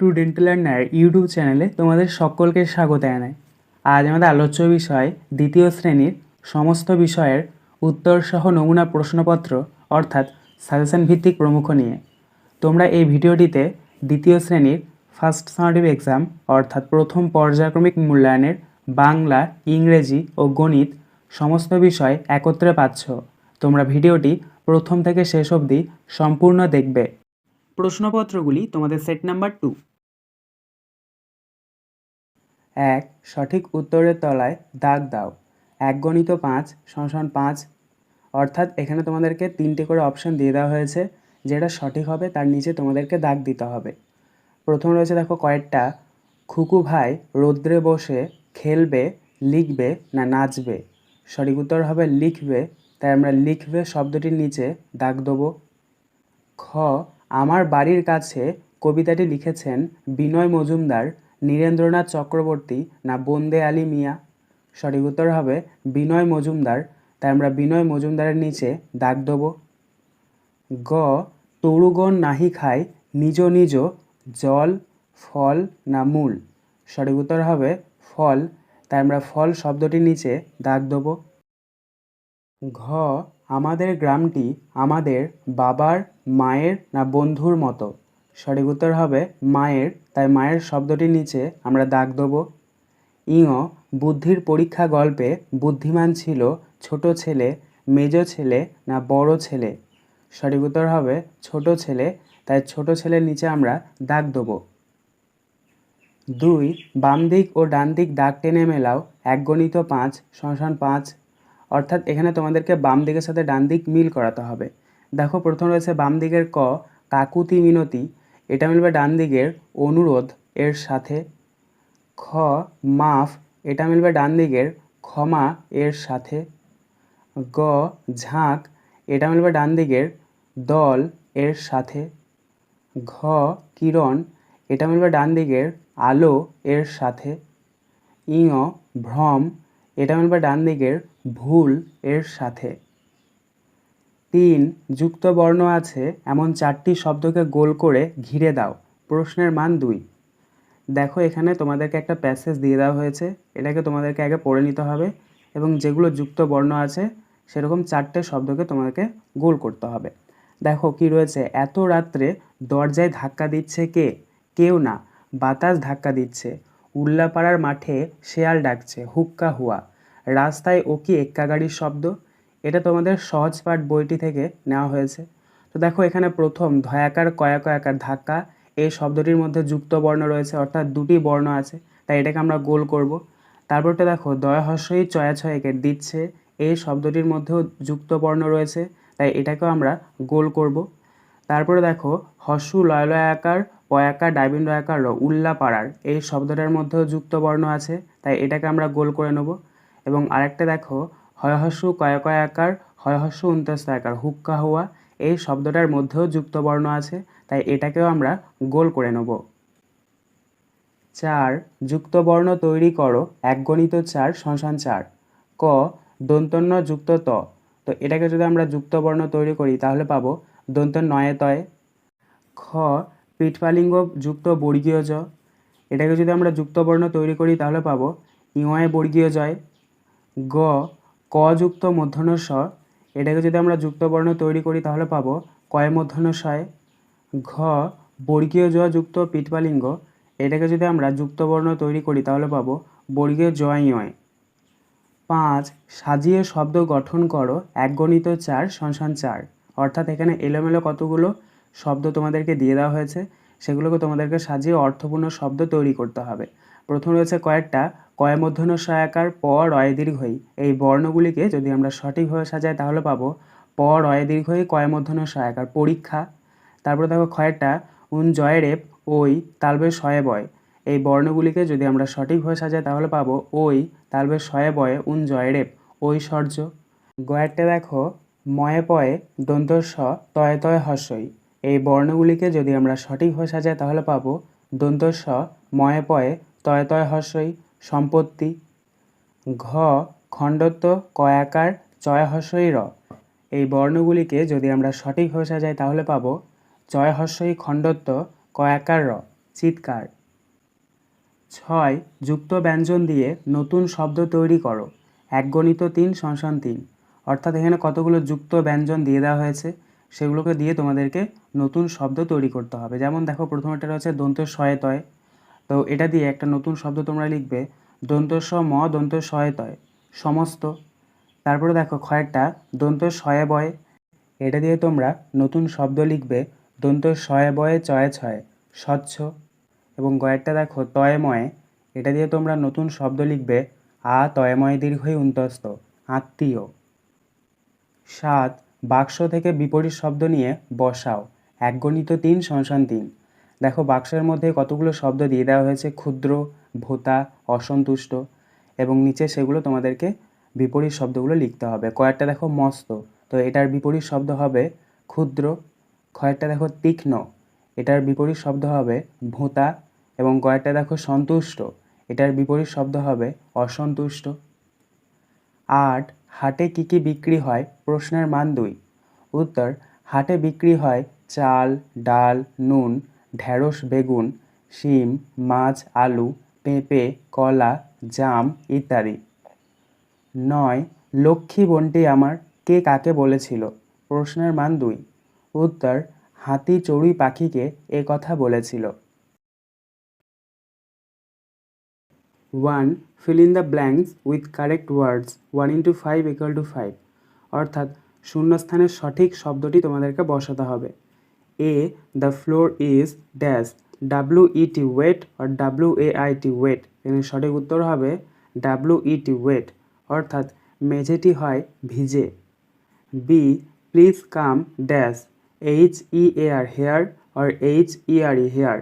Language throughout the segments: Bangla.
স্টুডেন্ট লার্নার ইউটিউব চ্যানেলে তোমাদের সকলকে স্বাগত জানাই। আজ আমাদের আলোচ্য বিষয় দ্বিতীয় শ্রেণীর সমস্ত বিষয়ের উত্তরসহ নমুনা প্রশ্নপত্র অর্থাৎ সাজেশন ভিত্তিক প্রমুখ নিয়ে। তোমরা এই ভিডিওটিতে দ্বিতীয় শ্রেণীর ফার্স্ট সামেটিভ এক্সাম অর্থাৎ প্রথম পর্যায়ক্রমিক মূল্যায়নের বাংলা, ইংরেজি ও গণিত সমস্ত বিষয় একত্রে পাচ্ছ। তোমরা ভিডিওটি প্রথম থেকে শেষ অবধি সম্পূর্ণ দেখবে। প্রশ্নপত্রগুলি তোমাদের সেট নাম্বার 2। 1. সঠিক উত্তরের তলায় দাগ দাও। 1 × 5 = 5। অর্থাৎ এখানে তোমাদেরকে 3টে করে অপশান দিয়ে দেওয়া হয়েছে, যেটা সঠিক হবে তার নিচে তোমাদেরকে দাগ দিতে হবে। প্রথম রয়েছে দেখো কয়েকটা, খুকু ভাই রৌদ্রে বসে খেলবে, লিখবে না নাচবে। সঠিক উত্তর হবে লিখবে, তাই আমরা লিখবে শব্দটির নিচে দাগ দেবো। খ. আমার বাড়ির কাছে কবিতাটি লিখেছেন বিনয় মজুমদার, নীরেন্দ্রনাথ চক্রবর্তী না বন্দে আলী মিয়া। সঠিক উত্তর হবে বিনয় মজুমদার, তাই আমরা বিনয় মজুমদারের নিচে দাগ দেব। গ. তরুগণ নাহি খায় নিজ নিজ জল, ফল না মূল। সঠিক উত্তর হবে ফল, তাই আমরা ফল শব্দটির নিচে দাগ দেব। ঘ. আমাদের গ্রামটি আমাদের বাবার, মায়ের না বন্ধুর মতো। সঠিক উত্তর হবে মায়ের, তাই মায়ের শব্দটির নিচে আমরা দাগ দেব। ইঙ. বুদ্ধির পরীক্ষা গল্পে বুদ্ধিমান ছিল ছোট ছেলে, মেজ ছেলে না বড় ছেলে। সঠিক উত্তর হবে ছোট ছেলে, তাই ছোট ছেলের নিচে আমরা দাগ দেব। 2. বাম দিক ও ডান দিক দাগ টেনে মেলাও। 1 × 5 = 5। অর্থাৎ এখানে তোমাদেরকে বাম দিকের সাথে ডান দিক মিল করাতে হবে। দেখো প্রথম রয়েছে বাম দিকের ক, কাকুতি মিনতি, এটা মিলবে ডান দিকের অনুরোধ এর সাথে। খ. মাফ, এটা মিলবে ডান দিকের ক্ষমা এর সাথে। গ. ঝাঁক, এটা মিলবে ডান দিকের দল এর সাথে। ঘ. কিরণ, এটা মিলবে ডান দিকের আলো এর সাথে। ইঙ. ভ্রম, এটা মিলবে ডান দিকের ভুল এর সাথে। 3. যুক্ত বর্ণ আছে এমন 4টি শব্দকে গোল করে ঘিরে দাও। প্রশ্নের মান 2। দেখো এখানে তোমাদেরকে একটা প্যাসেজ দিয়ে দেওয়া হয়েছে, এটাকে তোমাদেরকে আগে পড়ে নিতে হবে এবং যেগুলো যুক্ত বর্ণ আছে সেরকম 4টে শব্দকে তোমাদেরকে গোল করতে হবে। দেখো কি রয়েছে, এত রাত্রে দরজায় ধাক্কা দিচ্ছে কে? কেউ না, বাতাস ধাক্কা দিচ্ছে। উল্লাপাড়ার মাঠে শেয়াল ডাকছে, হুক্কা হুয়া। রাস্তায় ও কি এক্কা গাড়ির শব্দ। এটা তোমাদের সহজ পাঠ বইটি থেকে নেওয়া হয়েছে। তো দেখো এখানে প্রথম ধয়াকার কয়াকার ধাক্কা, এই শব্দটির মধ্যে যুক্ত বর্ণ রয়েছে, অর্থাৎ 2টি বর্ণ আছে, তাই এটাকে আমরা গোল করব। তারপরটা দেখো দয়া হস্যই চয়া ছয়কে দিচ্ছে, এই শব্দটির মধ্যেও যুক্ত বর্ণ রয়েছে, তাই এটাকেও আমরা গোল করব। তারপরে দেখো হস্যু লয় লয় আকার পয়াকার ডাইবিন রয়াকার র, উল্লাপাড়ার, এই শব্দটার মধ্যেও যুক্ত বর্ণ আছে, তাই এটাকে আমরা গোল করে নেব। এবং আরেকটা দেখো হয় হস্যু কয় আকার হয় হস্যু উন্তস্ত আকার হুক্কা হুয়া, এই শব্দটার মধ্যেও যুক্ত বর্ণ আছে, তাই এটাকেও আমরা গোল করে নেব। 4. যুক্ত বর্ণ তৈরি করো। 1 × 4 = 4। ক. দন্তন্য যুক্ত ত, তো এটাকে যদি আমরা যুক্ত বর্ণ তৈরি করি তাহলে পাবো দন্ত নয়ে তয়ে। খ. পিঠপালিঙ্গ যুক্ত বর্গীয় জ, এটাকে যদি আমরা যুক্ত বর্ণ তৈরি করি তাহলে পাবো ইঙয়ে বর্গীয় জয়। গ. ক যুক্ত মূর্ধন্য ষ, এটাকে যদি আমরা যুক্ত বর্ণ তৈরি করি তাহলে পাবো কয় মূর্ধন্য শয়। ঘ. বর্গীয় জ যুক্ত পিঠপালিঙ্গ, এটাকে যদি আমরা যুক্ত বর্ণ তৈরি করি তাহলে পাবো বর্গীয় জয় ইয়। 5. সাজিয়ে শব্দ গঠন করো। 1 × 4 = 4। অর্থাৎ এখানে এলোমেলো কতগুলো শব্দ তোমাদেরকে দিয়ে দেওয়া হয়েছে, সেগুলোকে তোমাদেরকে সাজিয়ে অর্থপূর্ণ শব্দ তৈরি করতে হবে। প্রথম রয়েছে কয়েকটা কয় মূর্ধন্য ষ আকার প রয় দীর্ঘই, এই বর্ণগুলিকে যদি আমরা সঠিকভাবে সাজাই তাহলে পাবো প রয় দীর্ঘই কয় মূর্ধন্য ষ আকার পরীক্ষা। তারপরে দেখো ক্ষয়টা উন জয় রেপ ওই তালবে শয়ে বয়, এই বর্ণগুলিকে যদি আমরা সঠিকভাবে সাজাই তাহলে পাবো ওই তালবে শয়ে বয়ে উন জয় রেপ ঐশ্বর্য। গয়েরটা দেখো ময়ে পয়ে দন্ত স তয়ে তয়ে হস্যই, এই বর্ণগুলিকে যদি আমরা সঠিকভাবে সাজাই তাহলে পাবো দন্ত স ময়ে পয়ে তয়ে তয়ে হস্যই সম্পত্তি। ঘ. খণ্ডত্ব কয়াকার চয় হস্যই র, এই বর্ণগুলিকে যদি আমরা সঠিকভাবে সাজাই তাহলে পাবো চয় হস্যই খণ্ডত্ব কয়াকার র। চিৎকার। 6 যুক্ত ব্যঞ্জন দিয়ে নতুন শব্দ তৈরি করো। 1×3=3, অর্থাৎ এখানে কতগুলো যুক্ত ব্যঞ্জন দিয়ে দেওয়া হয়েছে, সেগুলোকে দিয়ে তোমাদেরকে নতুন শব্দ তৈরি করতে হবে। যেমন দেখো প্রথমটা রয়েছে দন্ত শয়ে তয়, তো এটা দিয়ে একটা নতুন শব্দ তোমরা লিখবে দন্ত স ম দন্ত শয়ে তয়, সমস্ত। তারপরে দেখো ক্ষয়েরটা দন্ত শয়ে বয়ে, এটা দিয়ে তোমরা নতুন শব্দ লিখবে দন্ত শয়ে বয়ে চয়ে ছয়ে, স্বচ্ছ। এবং গয়েরটা দেখো তয়ে ময়ে, এটা দিয়ে তোমরা নতুন শব্দ লিখবে আ তয়ময় দীর্ঘই উন্তস্ত, আত্মীয়। 7 বাক্স থেকে বিপরীত শব্দ নিয়ে বসাও। 1×3=3। দেখো বাক্সের মধ্যে কতগুলো শব্দ দিয়ে দেওয়া হয়েছে, ক্ষুদ্র, ভোতা, অসন্তুষ্ট, এবং নিচে সেগুলো তোমাদেরকে বিপরীত শব্দগুলো লিখতে হবে। কয়েরটা দেখো মস্ত, তো এটার বিপরীত শব্দ হবে ক্ষুদ্র। ক্ষয়েরটা দেখো তীক্ষ্ণ, এটার বিপরীত শব্দ হবে ভোঁতা। এবং গয়েরটা দেখো সন্তুষ্ট, এটার বিপরীত শব্দ হবে অসন্তুষ্ট। 8 হাটে কী কী বিক্রি হয়? প্রশ্নের মান 2। উত্তর: হাটে বিক্রি হয় চাল, ডাল, নুন, ঢেঁড়স, বেগুন, শিম, মাছ, আলু, পেঁপে, কলা, জাম ইত্যাদি। 9 লক্ষ্মী বোনটি আমার কে কাকে বলেছিল? প্রশ্নের মান 2। উত্তর: হাতি চড়ুই পাখিকে এ কথা বলেছিল। 1 fill in the blanks with correct words. 1×5=5, অর্থাৎ শূন্যস্থানের সঠিক শব্দটি তোমাদেরকে বসাতে হবে। A the floor is dash, WET wet or WAIT wet, এর সঠিক উত্তর হবে WET wet, অর্থাৎ মেঝেটি হয় ভিজে। B please come dash, HEAR hair or HERE hair,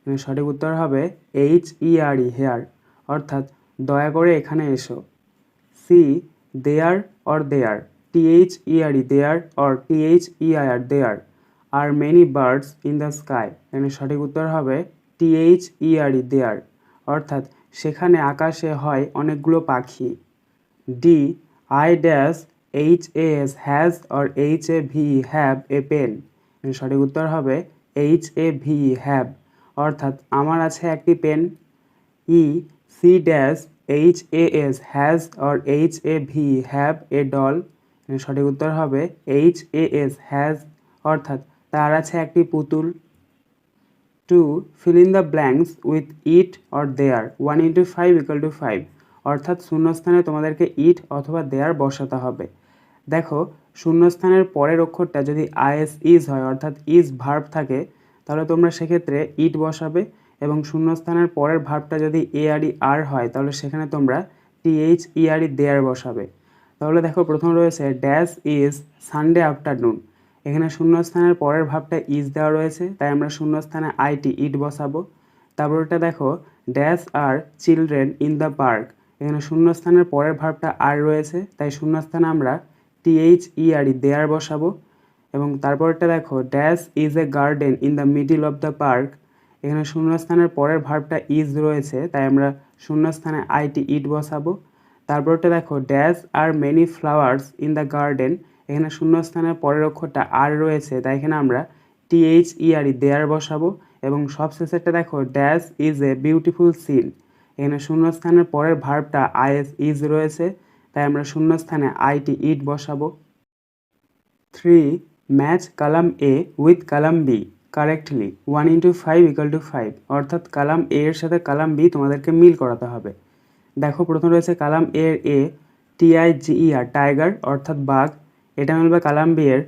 এর সঠিক উত্তর হবে HERE hair, অর্থাৎ দয়া করে এখানে এসো। See there or there, THERE there or THEIR there are many birds in the sky, এখানে সঠিক উত্তর হবে THERE দেয়ার, অর্থাৎ সেখানে আকাশে হয় অনেকগুলো পাখি। D I dash HAS has or HAVE have a pen, এর সঠিক উত্তর হবে HAVE হ্যাভ, অর্থাৎ আমার আছে একটি pen. E C dash HAS has or HAVE have a doll, এর সঠিক উত্তর হবে HAS হ্যাজ, অর্থাৎ তার আছে একটি পুতুল। 2 fill in the blanks with it or there. 1×5=5, অর্থাৎ শূন্যস্থানে তোমাদেরকে ইট অথবা দেয়ার বসাতে হবে। দেখো শূন্যস্থানের পরের অক্ষরটা যদি আইএস ইজ হয়, অর্থাৎ ইজ ভার্ব থাকে, তাহলে তোমরা সেক্ষেত্রে ইট বসাবে, এবং শূন্যস্থানের পরের ভার্বটা যদি এআরই আর হয়, তাহলে সেখানে তোমরা THERE দেয়ার বসাবে। তাহলে দেখো প্রথম রয়েছে ড্যাশ ইজ সানডে আফটারনুন, এখানে শূন্যস্থানের পরের ভাবটা ইজ দেওয়া রয়েছে, তাই আমরা শূন্যস্থানে আইটি ইট বসাবো। তারপরটা দেখো dash are children in the park, এখানে শূন্যস্থানের পরের ভাবটা আর রয়েছে, তাই শূন্যস্থানে আমরা THERE দেয়ার বসাবো। এবং তারপরটা দেখো dash is a garden in the middle of the park, এখানে শূন্যস্থানের পরের ভাবটা ইজ রয়েছে, তাই আমরা শূন্যস্থানে আইটি ইট বসাবো। তারপরটা দেখো dash are many flowers in the garden, এখানে শূন্যস্থানের পরের অক্ষরটা আর রয়েছে, তাই এখানে আমরা THERE দেয়ার বসাবো। এবং সবশেষেরটা দেখো dash is a beautiful scene, এখানে শূন্যস্থানের পরের ভার্বটা আইএস ইজ রয়েছে, তাই আমরা শূন্যস্থানে আইটি ইট বসাবো। 3 match column A with column B correctly. 1×5=5, অর্থাৎ কলাম এ এর সাথে কলাম বি তোমাদেরকে মিল করাতে হবে। দেখো প্রথম রয়েছে কলাম এর এ TIGER টাইগার, অর্থাৎ বাঘ, এটা মিলবে কলাম বি এর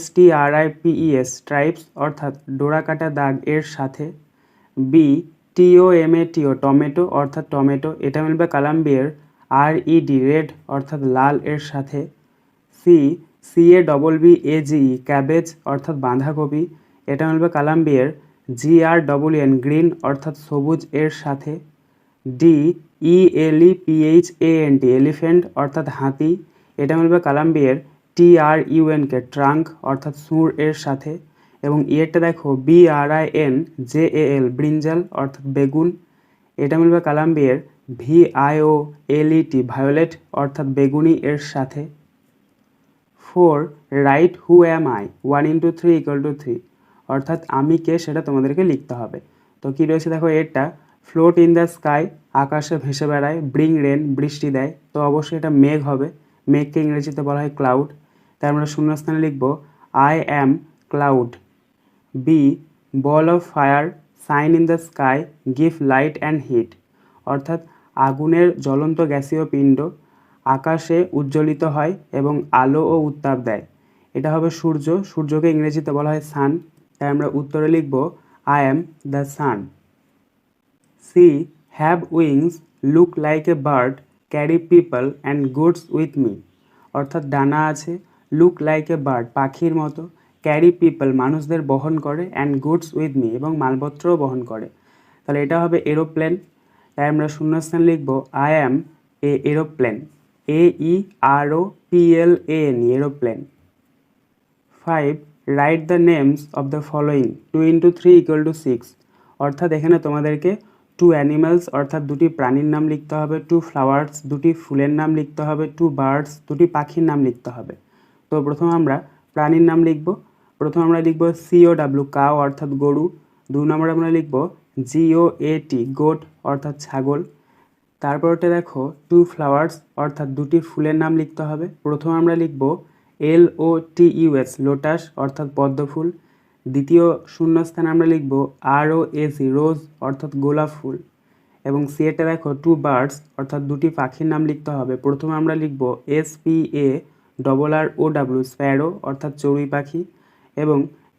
STRIPES স্ট্রাইপস, অর্থাৎ ডোরা কাটা দাগ এর সাথে। বি TOMATO টমেটো, অর্থাৎ টমেটো, এটা মিলবে কলাম বি এর RED রেড, অর্থাৎ লাল এর সাথে। সি CABBAGE ক্যাবেজ, অর্থাৎ বাঁধাকপি, এটা মিলবে কলাম বি এর GREN গ্রিন, অর্থাৎ সবুজ এর সাথে। ডি ELEPHANT এলিফ্যান্ট, অর্থাৎ হাতি, এটা মিলবে কলাম বি এর TRUNK ট্রাঙ্ক, অর্থাৎ সুর এর সাথে। এবং এরটা দেখো BRINJAL ব্রিঞ্জাল, অর্থাৎ বেগুন, এটা মিলবে কলাম বি এর VIOLET ভায়োলেট, অর্থাৎ বেগুনি এর সাথে। 4 রাইট হু অ্যাম আই। 1×3=3, অর্থাৎ আমি কে সেটা তোমাদেরকে লিখতে হবে। তো কী রয়েছে দেখো এরটা, ফ্লোট ইন দ্য স্কাই, আকাশে ভেসে বেড়ায়, ব্রিং রেন, বৃষ্টি দেয়, তো অবশ্যই এটা মেঘ হবে, মেঘকে ইংরেজিতে বলা হয় ক্লাউড। তাই আমরা শূন্যস্থানে লিখব I am cloud. B, ball of fire, shine in the sky, give light and heat, অর্থাৎ আগুনের জ্বলন্ত গ্যাসীয় পিণ্ড আকাশে উজ্জ্বলিত হয় এবং আলো ও উত্তাপ দেয়, এটা হবে সূর্য, সূর্যকে ইংরেজিতে বলা হয় সান। তাই আমরা উত্তরে লিখব I am the sun. C, have wings, look like a bird, carry people and goods with me, অর্থাৎ ডানা আছে, লুক লাইক এ বার্ড পাখির মতো, ক্যারি পিপল মানুষদের বহন করে, অ্যান্ড গুডস উইথ মি এবং মালপত্রও বহন করে, তাহলে এটা হবে এরোপ্লেন। তাই আমরা শূন্যস্থান লিখব I am A aeroplane, AEROPLAN, aeroplane. 5, write the names of the following, 2 × 3 = 6, অর্থাৎ এখানে তোমাদেরকে 2 অ্যানিমালস অর্থাৎ দুটি প্রাণীর নাম লিখতে হবে, 2 ফ্লাওয়ার্স দুটি ফুলের নাম লিখতে হবে, 2 বার্ডস দুটি পাখির নাম লিখতে হবে। তো প্রথম আমরা প্রাণীর নাম লিখব, প্রথম আমরা লিখব COW, কাউ অর্থাৎ গরু। 2 নম্বরে আমরা লিখব GOAT, গোট অর্থাৎ ছাগল। তারপরটা দেখো 2 ফ্লাওয়ার্স অর্থাৎ দুটি ফুলের নাম লিখতে হবে, প্রথম আমরা লিখব LOTUS, লোটাস অর্থাৎ পদ্ম ফুল। দ্বিতীয় শূন্যস্থানে আমরা লিখব ROSE, রোজ অর্থাৎ গোলাপ ফুল। এবং সিয়েটা দেখো 2 বার্ডস অর্থাৎ দুটি পাখির নাম লিখতে হবে, প্রথমে আমরা লিখব SPARROW, স্প্যারো অর্থাৎ চড়ুই পাখি। এবং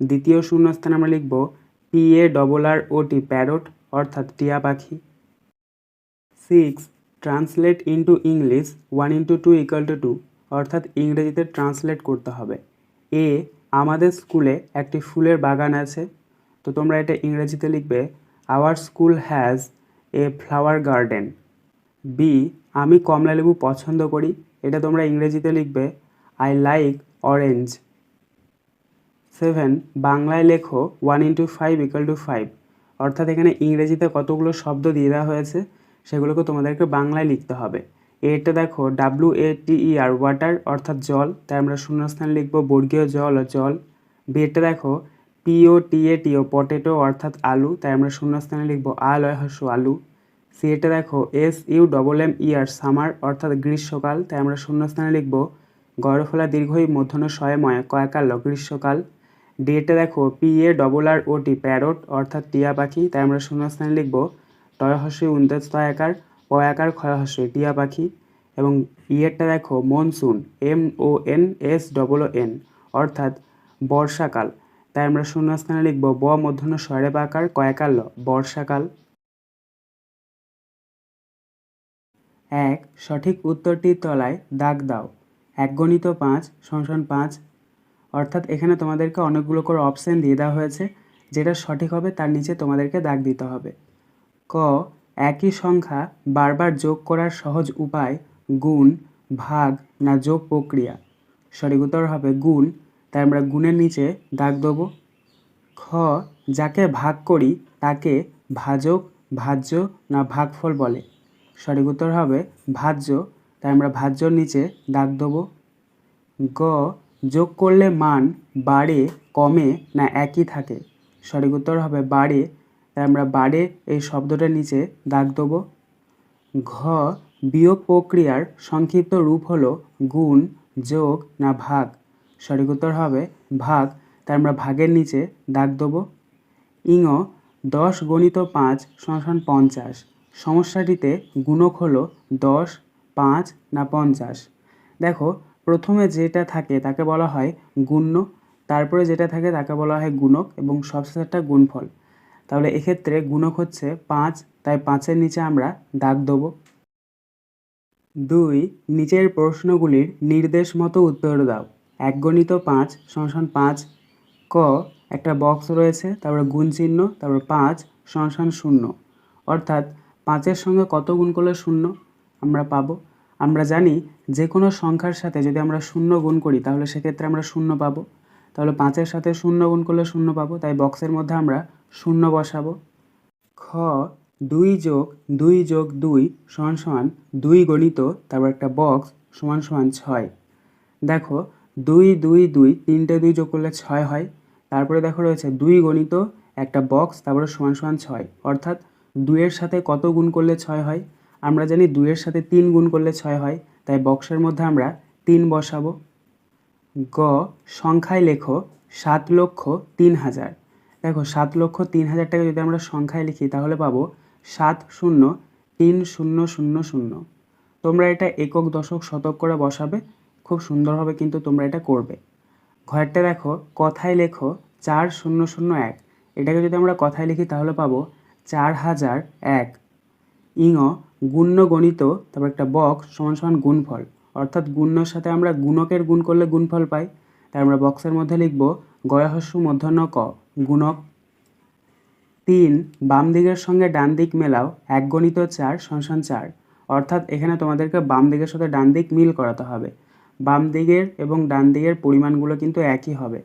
দ্বিতীয় শূন্যস্থানে আমরা লিখব PARROT, প্যারট অর্থাৎ টিয়া পাখি। 6, ট্রান্সলেট ইন্টু ইংলিশ 1 × 2 = 2, অর্থাৎ ইংরেজিতে ট্রান্সলেট করতে হবে। এ, আমাদের স্কুলে একটি ফুলের বাগান আছে, তো তোমরা এটা ইংরেজিতে লিখবে our school has a flower garden. B, আমি কমলালেবু পছন্দ করি, এটা তোমরা ইংরেজিতে লিখবে আই লাইক অরেঞ্জ। 7, বাংলায় লেখো 1 × 5 = 5, অর্থাৎ এখানে ইংরেজিতে কতগুলো শব্দ দিয়ে দেওয়া হয়েছে সেগুলোকে তোমাদেরকে বাংলায় লিখতে হবে। এটা দেখো WATER, ওয়াটার অর্থাৎ জল, তাই আমরা শূন্যস্থান লিখব বর্গীয় জল ও জল। বিটা দেখো POTATO, পটেটো অর্থাৎ আলু, তাই আমরা শূন্যস্থানে লিখব আলু। সিটা দেখো SUMMER, সামার অর্থাৎ গ্রীষ্মকাল, তাই আমরা শূন্যস্থানে লিখব গড়ফলা দীর্ঘই মূর্ধন্য শয়ময় কয়াকাল, গ্রীষ্মকাল। ডিটা দেখো PARROT, প্যারট অর্থাৎ টিয়া পাখি, তাই আমরা শূন্যস্থানে লিখব পয়াকার ক্ষয়হস্যই টিয়া পাখি। এবং ইয়েরটা দেখো মনসুন, MONSOON, অর্থাৎ বর্ষাকাল, তাই আমরা শূন্যস্থানে লিখব মূর্ধন্য শয়রেপাকার কয়াকাল, বর্ষাকাল। 1, সঠিক উত্তরটির তলায় দাগ দাও, 1 × 5 = 5, অর্থাৎ এখানে তোমাদেরকে অনেকগুলো করে অপশান দিয়ে দেওয়া হয়েছে, যেটা সঠিক হবে তার নিচে তোমাদেরকে দাগ দিতে হবে। ক, একই সংখ্যা বারবার যোগ করার সহজ উপায় গুণ, ভাগ না যোগ প্রক্রিয়া, সঠিক উত্তর হবে গুণ, তাই আমরা গুণের নিচে দাগ দেবো। খ, যাকে ভাগ করি তাকে ভাজক, ভাজ্য না ভাগফল বলে, সঠিক উত্তর হবে ভাজ্য, তাই আমরা ভাজ্যর নিচে দাগ দেবো। গ, যোগ করলে মান বাড়ে, কমে না একই থাকে, সঠিক উত্তর হবে বাড়ে, তাই আমরা বাড়ে এই শব্দটার নিচে দাগ দেবো। ঘ, বিয়োগ প্রক্রিয়ার সংক্ষিপ্ত রূপ হলো গুণ, যোগ না ভাগ, সঠিক উত্তর হবে ভাগ, তাই আমরা ভাগের নিচে দাগ দেবো। ইঙ, 10 × 5 = 50, সমস্যাটিতে গুণক হলো 10, 5 না 50। দেখো প্রথমে যেটা থাকে তাকে বলা হয় গুণ্য, তারপরে যেটা থাকে তাকে বলা হয় গুণক এবং সবশেষেরটা গুণফল, তাহলে এক্ষেত্রে গুণক হচ্ছে 5, তাই 5-এর নিচে আমরা দাগ দেবো। 2, নিচের প্রশ্নগুলির নির্দেশ মতো উত্তর দাও, 1 × 5 = 5। ক, একটা বক্স রয়েছে, তারপরে গুণ চিহ্ন, তারপর 5 = 0, অর্থাৎ 5-এর সঙ্গে কত গুণ করলে 0 আমরা পাবো। আমরা জানি যে কোনো সংখ্যার সাথে যদি আমরা 0 গুণ করি তাহলে সেক্ষেত্রে আমরা 0 পাবো, তাহলে 5-এর সাথে 0 গুণ করলে 0 পাবো, তাই বক্সের মধ্যে আমরা 0 বসাবো। খ, 2 + 2 + 2 = 2 গণিত, তারপর একটা বক্স = 6। দেখো 2 2 2, 3টে 2 যোগ করলে 6 হয়, তারপরে দেখো রয়েছে 2 গণিত একটা বক্স, তারপরে সমান সমান 6, অর্থাৎ 2-এর সাথে কত গুণ করলে 6 হয়? আমরা জানি 2-এর সাথে 3 গুণ করলে 6 হয়, তাই বক্সের মধ্যে আমরা 3 বসাবো। গ, সংখ্যায় লেখো 7,03,000। দেখো 7,03,000টাকে যদি আমরা সংখ্যায় লিখি তাহলে পাবো 7,0,3,000। তোমরা এটা একক, দশক, শতক করে বসাবে, খুব সুন্দরভাবে কিন্তু তোমরা এটা করবে। ঘরটা দেখো কথায় লেখো 4,001। এটাকে যদি আমরা কথায় লিখি তাহলে পাবো 4,001। ইঙ, গুণ্য গণিত, তারপর একটা বক্স সমান সমান গুণফল, অর্থাৎ গুণ্যর সাথে আমরা গুণকের গুণ করলে গুণফল পাই, তাই আমরা বক্সের মধ্যে লিখব গয়াহস্যু মূর্ধন্য ক, গুণক। 3, বাম দিকের সঙ্গে ডান দিক মেলাও, 1 গণিত 4 সমান 4। অর্থাৎ এখানে তোমাদেরকে বাম দিকের সাথে ডান দিক মিল করাতে হবে। বাম দিকের এবং ডান দিকের পরিমাণগুলো কিন্তু একই হবে।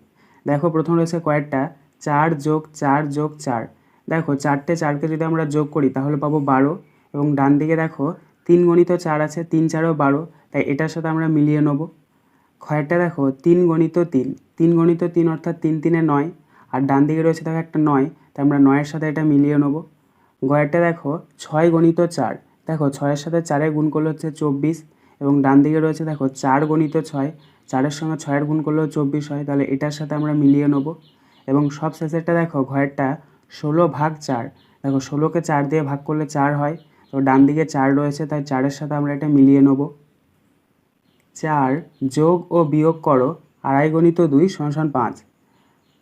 দেখো প্রথম রয়েছে কয়েকটা 4 + 4 + 4। দেখো 4টে 4কে যদি আমরা যোগ করি তাহলে পাবো 12, এবং ডান দিকে দেখো 3 গণিত 4 আছে, 3 4 12, তাই এটার সাথে আমরা মিলিয়ে নেব। ক্ষয়েরটা দেখো 3 গণিত 3, 3 গণিত 3 অর্থাৎ 3 3 9, আর ডান দিকে রয়েছে দেখো একটা 9, তাই আমরা 9-এর সাথে এটা মিলিয়ে নেব। গয়েরটা দেখো 6 গণিত 4, দেখো 6-এর সাথে 4-এর গুণ করলে হচ্ছে 24, এবং ডান দিকে রয়েছে দেখো 4 গণিত 6, 4-এর সঙ্গে 6-এর গুণ করলেও 24 হয়, তাহলে এটার সাথে আমরা মিলিয়ে নেব। এবং সব শেষেরটা দেখো ঘয়েরটা 16/4, দেখো 16কে 4 দিয়ে ভাগ করলে 4 হয়, তো ডান দিকে 4 রয়েছে, তাই 4-এর সাথে আমরা এটা মিলিয়ে নেব। 4 যোগ ও বিয়োগ করো 2.5 গণিত 2 সমান 5।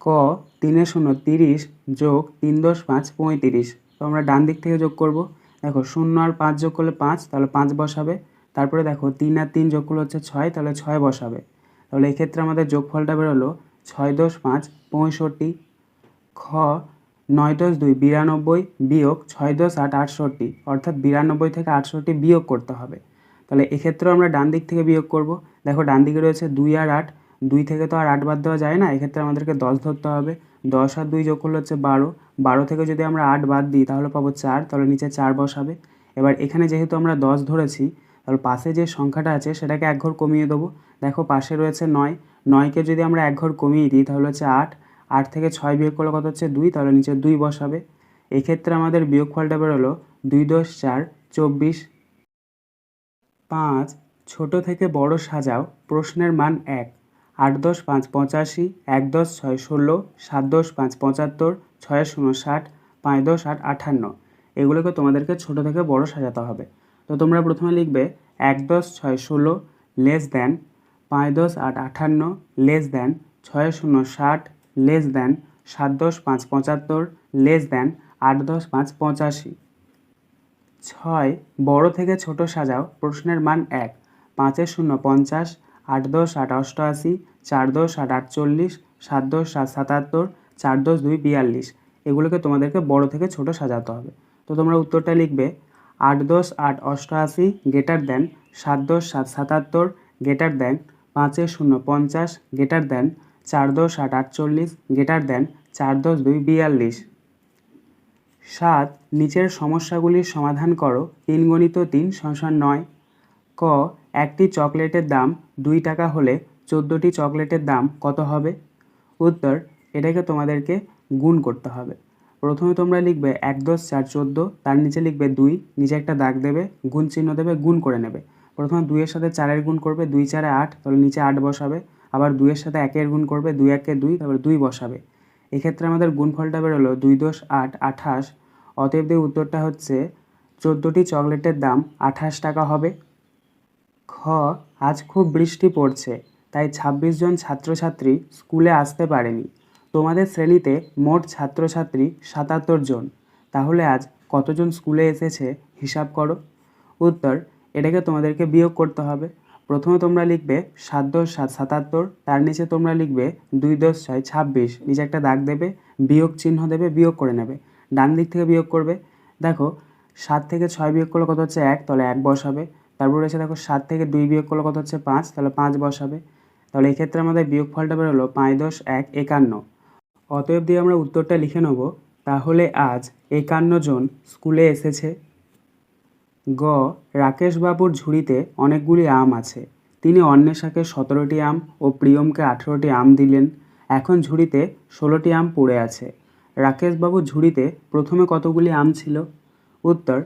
ক, 3 0 30 যোগ 3 10 5 35। তো আমরা ডান দিক থেকে যোগ করব। দেখো 0 আর 5 যোগ করলে 5, তাহলে 5 বসাবে। তারপরে দেখো 3 আর 3 যোগ করলে হচ্ছে 6, তাহলে 6 বসাবে। তাহলে এক্ষেত্রে আমাদের যোগফলটা বেরোলো 6 10 5 65। খ, 9 10 2 92 বিয়োগ 6 10 8 68, অর্থাৎ 92 থেকে 68 বিয়োগ করতে হবে। তাহলে এক্ষেত্রেও আমরা ডান দিক থেকে বিয়োগ করব। দেখো ডান দিকে রয়েছে 2 আর 8, 2 থেকে তো আর 8 বাদ দেওয়া যায় না, এক্ষেত্রে আমাদেরকে 10 ধরতে হবে। 10 আর 2 যোগ করলে হচ্ছে 12, 12 থেকে যদি আমরা 8 বাদ দিই তাহলে পাবো 4, তাহলে নিচে 4 বসাবে। এবার এখানে যেহেতু আমরা 10 ধরেছি, তাহলে পাশে যে সংখ্যাটা আছে সেটাকে এক ঘর কমিয়ে দেবো। দেখো পাশে রয়েছে 9, 9কে যদি আমরা এক ঘর কমিয়ে দিই তাহলে হচ্ছে 8, 8 থেকে 6 বিয়োগ করলে কত হচ্ছে 2, তাহলে নিচে 2 বসাবে। এক্ষেত্রে আমাদের বিয়োগফলটা বেরোলো 2 10 4 24। 5, ছোট থেকে বড় সাজাও, প্রশ্নের মান 1। 8 10 5 85, 1 10 6 16, 7 10 5 75, 6 0 60, 5 10 8 58। এগুলোকে তোমাদেরকে ছোট থেকে বড় সাজাতে হবে। তো তোমরা প্রথমে লিখবে 1 10 6 16 less than 5 10 8 58 less than 6 0 60 less than 7 10 5 75 less than 8 10 5 85। 6, বড় থেকে ছোট সাজাও, প্রশ্নের মান 1। 5 0 50, 8 10 8 88, 4 10 8 48, 7 10 7 77, 4 10 2 42। এগুলোকে তোমাদেরকে বড় থেকে ছোট সাজাতে হবে। তো তোমরা উত্তরটা লিখবে 8 10 8 88 greater than 7 10 7 77 greater than 5 0 50 greater than 4 10 8 48 greater than 4 10 2 42। 7, নিচের সমস্যাগুলির সমাধান করো। 3 গণিত 3 সমান 9। ক, একটি চকলেটের দাম 2 টাকা হলে 14টি চকলেটের দাম কত হবে? উত্তর, এটাকে তোমাদেরকে গুণ করতে হবে। প্রথমে তোমরা লিখবে 1 10 4 14, তার নিচে লিখবে 2, নিচে একটা দাগ দেবে, গুণ চিহ্ন দেবে, গুণ করে নেবে। প্রথমে 2-এর সাথে 4-এর গুণ করবে, 2 4 8, তাহলে নিচে 8 বসাবে। আবার 2-এর সাথে 1-এর গুণ করবে, 2 1 2, তারপরে 2 বসাবে। এক্ষেত্রে আমাদের গুণফলটা বেরোলো 2 10 8 28। অতএব এর উত্তরটা হচ্ছে 14টি চকলেটের দাম 28 টাকা হবে। খ, আজ খুব বৃষ্টি পড়ছে, তাই 26 জন ছাত্রছাত্রী স্কুলে আসতে পারেনি। তোমাদের শ্রেণীতে মোট ছাত্রছাত্রী 77 জন, তাহলে আজ কতজন স্কুলে এসেছে হিসাব করো। উত্তর, এটাকে তোমাদেরকে বিয়োগ করতে হবে। প্রথমে তোমরা লিখবে 7 10 7 77, তার নিচে তোমরা লিখবে 2 10 6 26, নিচে একটা দাগ দেবে, বিয়োগ চিহ্ন দেবে, বিয়োগ করে নেবে। ডান দিক থেকে বিয়োগ করবে। দেখো 7 থেকে 6 বিয়োগ করলে কত হচ্ছে 1, তাহলে 1 বসাবে। তারপর রয়েছে দেখো 7 থেকে 2 বিয়োগ করলে কত হচ্ছে 5, তাহলে 5 বসাবে। তাহলে এক্ষেত্রে আমাদের বিয়োগফলটা বেরোলো 5 10 1 51। অতএব দিয়ে আমরা উত্তরটা লিখে নেব, তাহলে আজ 51 জন স্কুলে এসেছে। গ, রাকেশবাবুর ঝুড়িতে অনেকগুলি আম আছে। তিনি অন্বেষাকে 17টি আম ও প্রিয়মকে 18টি আম দিলেন। এখন ঝুড়িতে 16টি আম পড়ে আছে। রাকেশবাবুর ঝুড়িতে প্রথমে কতগুলি আম ছিল? উত্তর,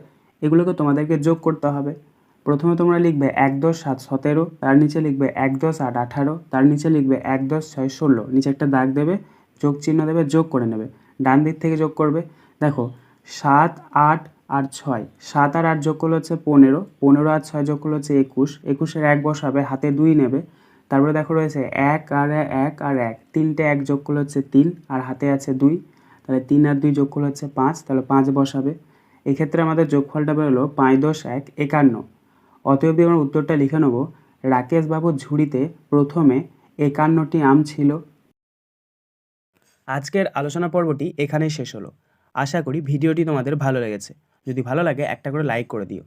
এগুলোকে তোমাদেরকে যোগ করতে হবে। প্রথমে তোমরা লিখবে 1×7 17, তার নিচে লিখবে 1×8 18, তার নিচে লিখবে 1×6 16, নিচে একটা দাগ দেবে, যোগ চিহ্ন দেবে, যোগ করে নেবে। ডান দিক থেকে যোগ করবে। দেখো 7 8 আর 6, 7 আর 8 যোগ করলে হচ্ছে 15, 15 আর 6 যোগ করলে হচ্ছে 21, 21-এর 1 বসাবে, হাতে 2 নেবে। তারপরে দেখো রয়েছে 1 আর 1 আর 1, তিনটে 1 যোগ করলে হচ্ছে 3, আর হাতে আছে 2, তাহলে 3 আর 2 যোগ করলে হচ্ছে 5, তাহলে 5 বসাবে। এক্ষেত্রে আমাদের যোগফলটা বেরোলো 5×10 = 51। অতএব আমরা উত্তরটা লিখে নেব, রাকেশবাবুর ঝুড়িতে প্রথমে 51টি আম ছিল। আজকের আলোচনা পর্বটি এখানেই শেষ হলো। আশা করি ভিডিওটি তোমাদের ভালো লেগেছে। যদি ভালো লাগে একটা করে লাইক করে দিও।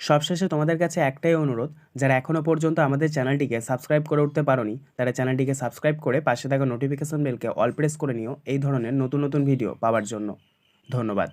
সবশেষে তোমাদের কাছে একটাই অনুরোধ, যারা এখনও পর্যন্ত আমাদের চ্যানেলটিকে সাবস্ক্রাইব করে উঠতে পারোনি, তারা চ্যানেলটিকে সাবস্ক্রাইব করে পাশে থাকা নোটিফিকেশন বেলকে অল প্রেস করে নিও এই ধরনের নতুন নতুন ভিডিও পাওয়ার জন্য। ধন্যবাদ।